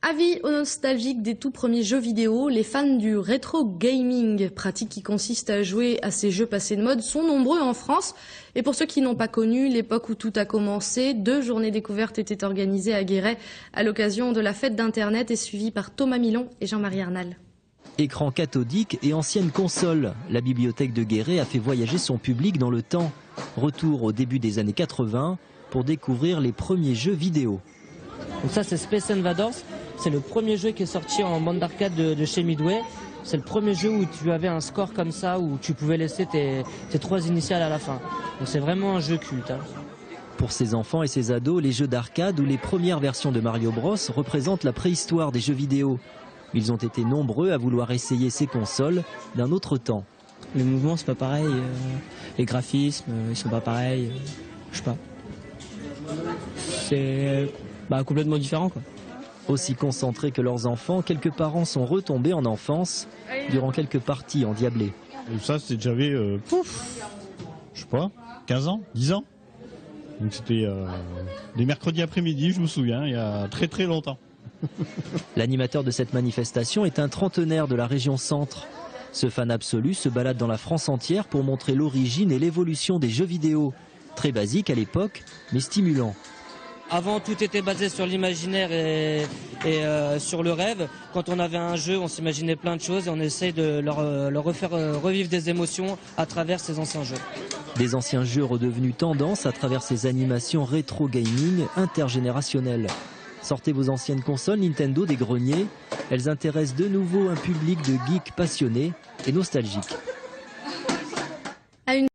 Avis aux nostalgiques des tout premiers jeux vidéo, les fans du rétro gaming, pratique qui consiste à jouer à ces jeux passés de mode, sont nombreux en France. Et pour ceux qui n'ont pas connu l'époque où tout a commencé, 2 journées découvertes étaient organisées à Guéret à l'occasion de la fête d'Internet et suivies par Thomas Milon et Jean-Marie Arnal. Écran cathodique et ancienne console, la bibliothèque de Guéret a fait voyager son public dans le temps. Retour au début des années 80 pour découvrir les premiers jeux vidéo. Donc ça c'est Space Invaders, c'est le premier jeu qui est sorti en bande d'arcade de chez Midway. C'est le premier jeu où tu avais un score comme ça, où tu pouvais laisser tes 3 initiales à la fin. Donc c'est vraiment un jeu culte. Pour ces enfants et ces ados, les jeux d'arcade ou les premières versions de Mario Bros représentent la préhistoire des jeux vidéo. Ils ont été nombreux à vouloir essayer ces consoles d'un autre temps. Les mouvements c'est pas pareil, les graphismes ils sont pas pareils, je sais pas. C'est complètement différent quoi. Aussi concentrés que leurs enfants, quelques parents sont retombés en enfance durant quelques parties endiablées. Ça c'était j'avais je sais pas, 15 ans, 10 ans. Donc c'était des mercredis après-midi, je me souviens, il y a très très longtemps. L'animateur de cette manifestation est un trentenaire de la région Centre. Ce fan absolu se balade dans la France entière pour montrer l'origine et l'évolution des jeux vidéo. Très basique à l'époque, mais stimulant. Avant, tout était basé sur l'imaginaire et sur le rêve. Quand on avait un jeu, on s'imaginait plein de choses et on essaye de leur refaire revivre des émotions à travers ces anciens jeux. Des anciens jeux redevenus tendance à travers ces animations rétro gaming intergénérationnelles. Sortez vos anciennes consoles Nintendo des greniers. Elles intéressent de nouveau un public de geeks passionnés et nostalgiques.